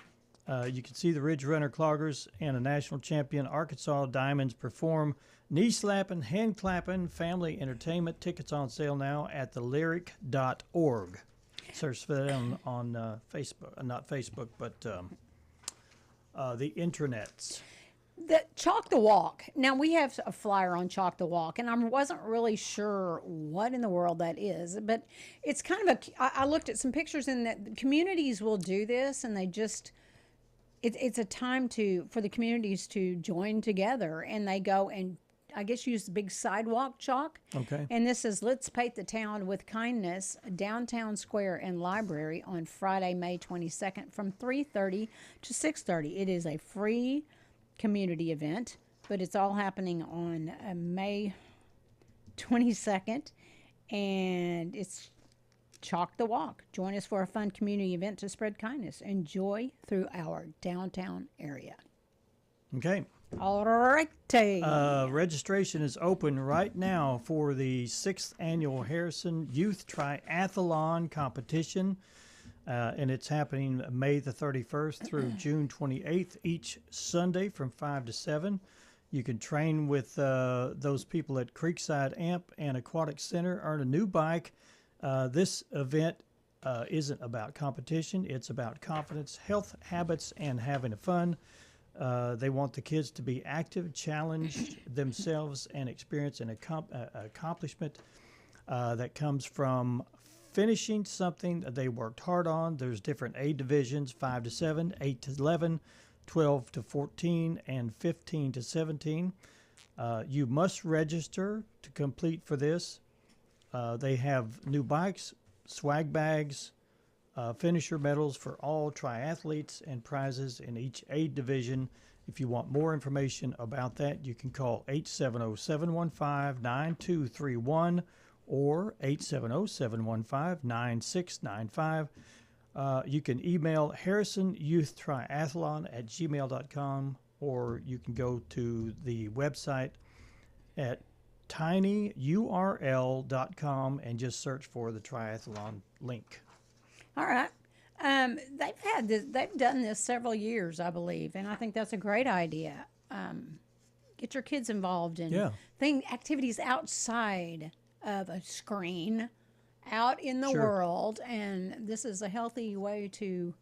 S3: You can see the Ridge Runner Cloggers and a national champion Arkansas Diamonds perform knee-slapping, hand-clapping, family entertainment. Tickets on sale now at thelyric.org. Search for that on Facebook. Not Facebook, but the intranets.
S2: The Chalk the Walk. Now, we have a flyer on Chalk the Walk, and I wasn't really sure what in the world that is, but it's kind of I looked at some pictures, and that communities will do this, and they just, it's a time for the communities to join together, and they go and, I guess, use the big sidewalk chalk.
S3: Okay.
S2: And this is Let's Paint the Town with Kindness, Downtown Square and Library on Friday, May 22nd from 3:30 to 6:30. It is a free community event, but it's all happening on May 22nd, and it's Chalk the Walk. Join us for a fun community event to spread kindness and joy through our downtown area.
S3: Okay.
S2: All righty.
S3: Registration is open right now for the 6th Annual Harrison Youth Triathlon Competition. And it's happening May the 31st through June 28th, each Sunday from 5 to 7. You can train with those people at Creekside Amp and Aquatic Center, earn a new bike. This event isn't about competition. It's about confidence, health habits, and having fun. They want the kids to be active, challenge themselves, and experience an accomplishment that comes from finishing something that they worked hard on. There's different age divisions, 5 to 7, 8 to 11, 12 to 14, and 15 to 17. You must register to complete for this. They have new bikes, swag bags, finisher medals for all triathletes, and prizes in each age division. If you want more information about that, you can call 870-715-9231 or 870-715-9695. You can email harrisonyouthtriathlon@gmail.com, or you can go to the website at tinyurl.com and just search for the triathlon link.
S2: All right. They've done this several years, I believe, and I think that's a great idea. Get your kids involved in activities outside of a screen, out in the world, and this is a healthy way to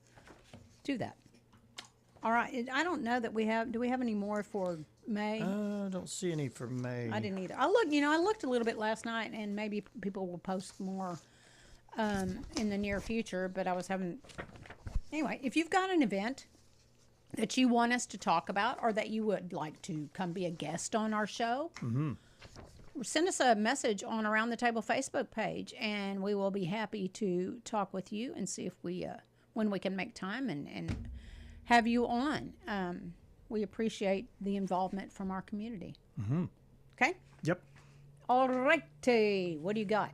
S2: do that. All right. I don't know that we have. Do we have any more for May?
S3: I don't see any for May.
S2: I didn't either. I looked a little bit last night, and maybe people will post more in the near future. But I was having anyway. If you've got an event that you want us to talk about, or that you would like to come be a guest on our show, send us a message on Around the Table Facebook page, and we will be happy to talk with you and see if we when we can make time and have you on. We appreciate the involvement from our community. Okay?
S3: Yep.
S2: All righty. What do you got?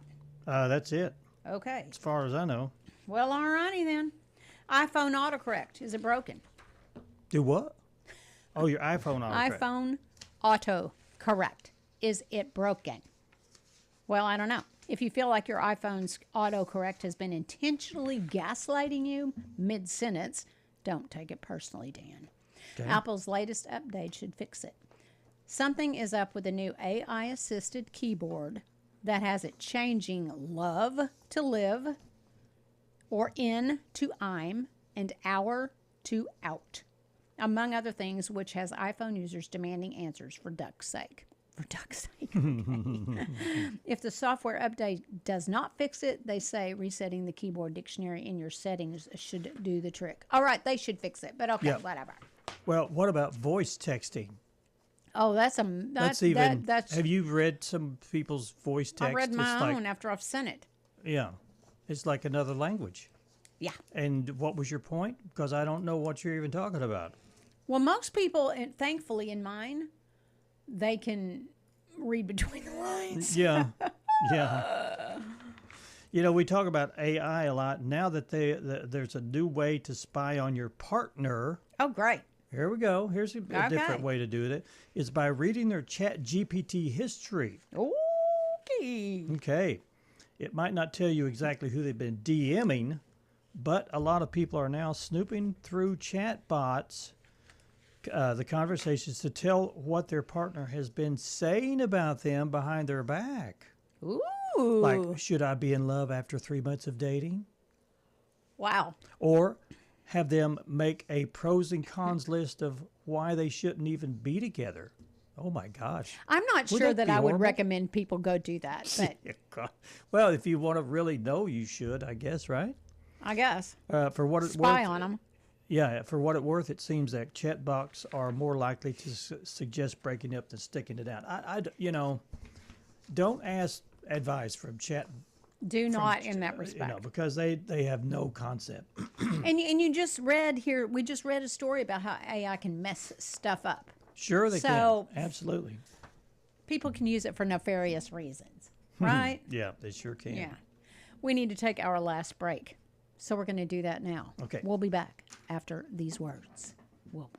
S3: That's it.
S2: Okay.
S3: As far as I know.
S2: Well, all righty then. iPhone autocorrect. Is it broken?
S3: Do what? Oh, your iPhone autocorrect.
S2: iPhone autocorrect. Is it broken? Well, I don't know. If you feel like your iPhone's autocorrect has been intentionally gaslighting you mid-sentence, don't take it personally, Dan. Okay. Apple's latest update should fix it. Something is up with the new AI-assisted keyboard that has it changing love to live, or in to I'm, and hour to out, among other things, which has iPhone users demanding answers for duck's sake. For duck's sake. Okay. If the software update does not fix it, they say resetting the keyboard dictionary in your settings should do the trick. All right, they should fix it, but okay, whatever.
S3: Well, what about voice texting?
S2: Oh, that's even.
S3: Have you read some people's voice text?
S2: I read my own after I've sent it.
S3: Yeah, it's like another language.
S2: Yeah.
S3: And what was your point? Because I don't know what you're even talking about.
S2: Well, most people, and thankfully in mine, they can read between the lines.
S3: Yeah, yeah. You know, we talk about AI a lot. Now that there's a new way to spy on your partner.
S2: Oh, great.
S3: Here we go. Here's a different way to do it. Is by reading their Chat GPT history.
S2: Okay.
S3: Okay. It might not tell you exactly who they've been DMing, but a lot of people are now snooping through chat bots, the conversations, to tell what their partner has been saying about them behind their back.
S2: Ooh.
S3: Like, should I be in love after 3 months of dating?
S2: Wow.
S3: Or have them make a pros and cons list of why they shouldn't even be together. Oh, my gosh.
S2: I'm not sure that I would recommend people go do that. But
S3: well, if you want to really know, you should, I guess, right?
S2: I guess.
S3: For what it's
S2: Spy
S3: worth,
S2: on them.
S3: Yeah, for what it's worth, it seems that chatbots are more likely to suggest breaking up than sticking it out. Don't ask advice from chat.
S2: Do not in that respect.
S3: Because they have no concept.
S2: and you just read here, we just read a story about how AI can mess stuff up.
S3: Sure they can. Absolutely.
S2: People can use it for nefarious reasons, right?
S3: Yeah, they sure can.
S2: Yeah. We need to take our last break. So we're going to do that now.
S3: Okay.
S2: We'll be back after these words. We'll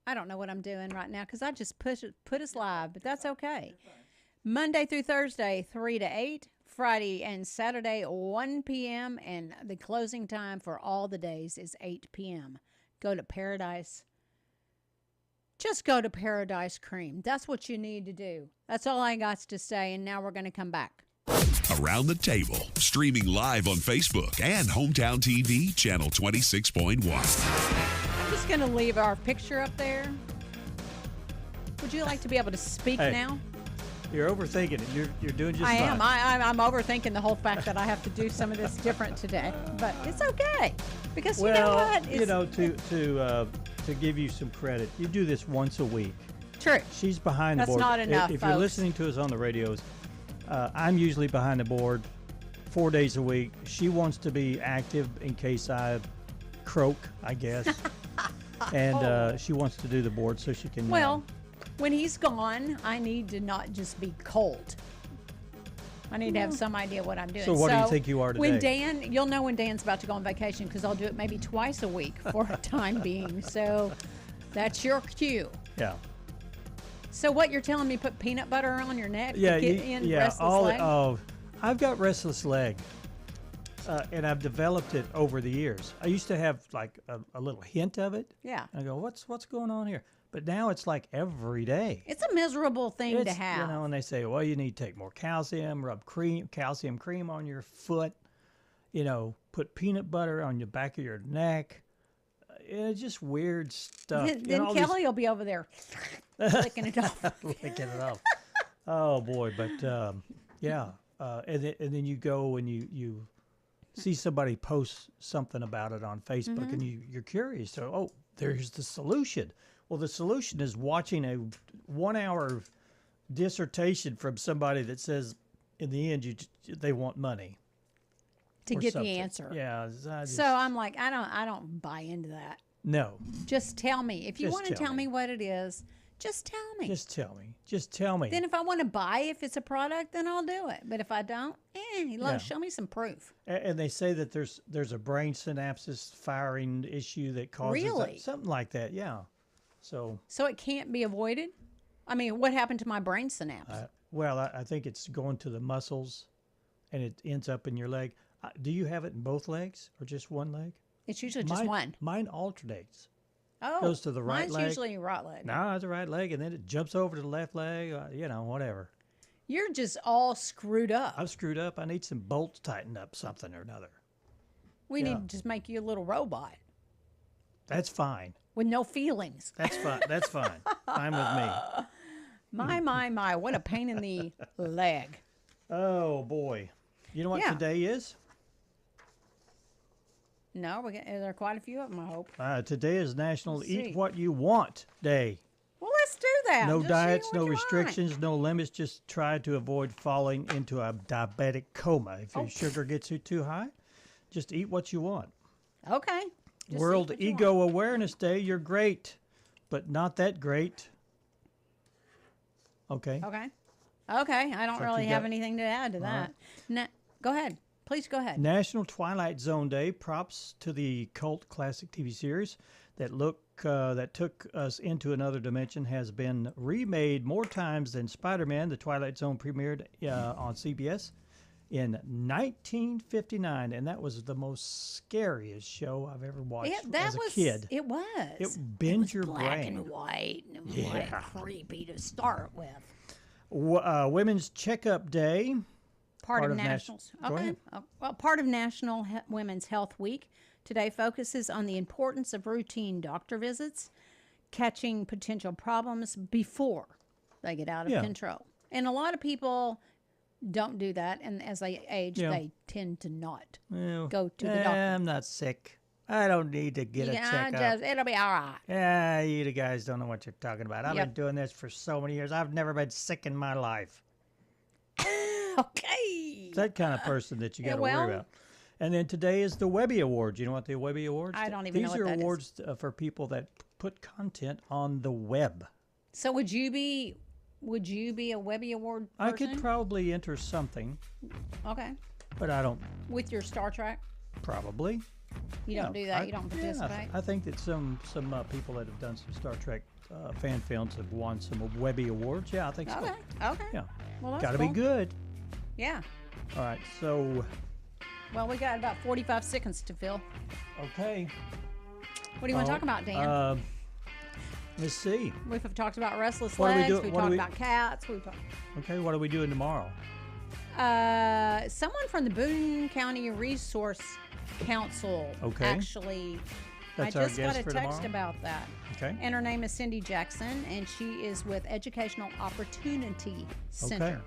S2: I don't know what I'm doing right now because I just put us live, but that's okay. Monday through Thursday, 3 to 8. Friday and Saturday, 1 p.m. And the closing time for all the days is 8 p.m. Go to Paradise. Just go to Paradise Cream. That's what you need to do. That's all I got to say, and now we're going to come back.
S1: Around the Table, streaming live on Facebook and Hometown TV, channel 26.1.
S2: I'm just going to leave our picture up there. Would you like to be able to speak now?
S3: You're overthinking it. You're doing just
S2: fine.
S3: I
S2: am. I'm overthinking the whole fact that I have to do some of this different today. But it's okay. Because you know what?
S3: To give you some credit, you do this once a week.
S2: True.
S3: She's behind the board.
S2: That's not enough,
S3: If
S2: folks.
S3: you're listening to us on the radios, I'm usually behind the board 4 days a week. She wants to be active in case I croak, I guess. And she wants to do the board so she can...
S2: Well, when he's gone, I need to not just be cold. I need to have some idea what I'm doing.
S3: So what do you think you are today?
S2: When Dan, you'll know when Dan's about to go on vacation because I'll do it maybe twice a week for a time being. So that's your cue.
S3: Yeah.
S2: So what you're telling me, put peanut butter on your neck
S3: Yeah,
S2: to get in restless leg?
S3: Oh, I've got restless leg, and I've developed it over the years. I used to have like a little hint of it.
S2: Yeah.
S3: I go, what's going on here? But now it's like every day.
S2: It's a miserable thing to have.
S3: You know, and they say, well, you need to take more calcium, rub calcium cream on your foot, put peanut butter on the back of your neck. It's just weird stuff.
S2: Then Kelly will be over there licking it off.
S3: Licking it off. Oh, boy. But, yeah. And then you go and you see somebody post something about it on Facebook, and you're curious. So, there's the solution. Well, the solution is watching a 1 hour dissertation from somebody that says, in the end, they want money
S2: to get the answer.
S3: Yeah.
S2: So I'm like, I don't buy into that.
S3: No.
S2: Just tell me. If you want to tell me what it is, just tell me.
S3: Just tell me. Just tell me.
S2: Then if I want to buy, if it's a product, then I'll do it. But if I don't, show me some proof.
S3: And they say that there's a brain synapses firing issue that causes something like that. Yeah. So
S2: it can't be avoided? I mean, what happened to my brain synapse?
S3: Well, I think it's going to the muscles, and it ends up in your leg. Do you have it in both legs or just one leg?
S2: It's usually just one.
S3: Mine alternates.
S2: Oh,
S3: goes to the right leg.
S2: Mine's usually right leg.
S3: No, it's the right leg, and then it jumps over to the left leg, whatever.
S2: You're just all screwed up.
S3: I'm screwed up. I need some bolts tightened up something or another.
S2: We need to just make you a little robot.
S3: That's fine.
S2: With no feelings.
S3: That's fine. That's fine. Fine with me.
S2: My, what a pain in the leg.
S3: Oh, boy. You know what today is?
S2: No, there are quite a few of them, I hope.
S3: Today is National Eat What You Want Day.
S2: Well, let's do that.
S3: No
S2: just
S3: diets, no restrictions, no limits. Just try to avoid falling into a diabetic coma. If your sugar gets you too high, just eat what you want.
S2: Okay.
S3: World Ego Awareness Day. You're great, but not that great. Okay.
S2: Okay. I don't really have anything to add to that. Go ahead. Please go ahead.
S3: National Twilight Zone Day. Props to the cult classic TV series that took us into another dimension. Has been remade more times than Spider-Man. The Twilight Zone premiered on CBS in 1959, and that was the most scariest show I've ever watched as a kid.
S2: It was.
S3: It bends your
S2: black
S3: brain.
S2: And white, and it was like creepy to start with.
S3: Women's Checkup Day.
S2: Part of Nationals. Okay. Well, part of National Women's Health Week today focuses on the importance of routine doctor visits, catching potential problems before they get out of control. And a lot of people don't do that, and as they age, they tend to not go to the doctor.
S3: I'm not sick. I don't need to get a checkup.
S2: It'll be all right.
S3: Yeah, you guys don't know what you're talking about. I've been doing this for so many years. I've never been sick in my life.
S2: Okay.
S3: It's that kind of person that you got to worry about. And then today is the Webby Awards. You know what the Webby Awards?
S2: I don't even know what that is.
S3: These are awards for people that put content on the web.
S2: So would you be a Webby Award person?
S3: I could probably enter something.
S2: Okay.
S3: But I don't.
S2: With your Star Trek?
S3: Probably.
S2: You don't do that. You don't participate.
S3: I think that some people that have done some Star Trek fan films have won some Webby awards. Yeah, I think so.
S2: Okay.
S3: Yeah.
S2: Well, that's
S3: got to
S2: cool.
S3: be good.
S2: Yeah.
S3: All right. So.
S2: Well, we got about 45 seconds to fill.
S3: Okay.
S2: What do you want to talk about, Dan?
S3: Let's see.
S2: We've talked about restless legs. We've talked about cats.
S3: Okay. What are we doing tomorrow?
S2: Someone from the Boone County Resource Council.
S3: Okay.
S2: Actually,
S3: That's
S2: I just
S3: our guest
S2: got a
S3: for
S2: text
S3: tomorrow?
S2: about that.
S3: Okay.
S2: And her name is Cindy Jackson, and she is with Educational Opportunity Center.
S3: Okay.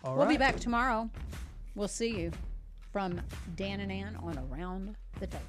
S3: All
S2: We'll
S3: right.
S2: be back tomorrow. We'll see you from Dan and Ann on Around the Table.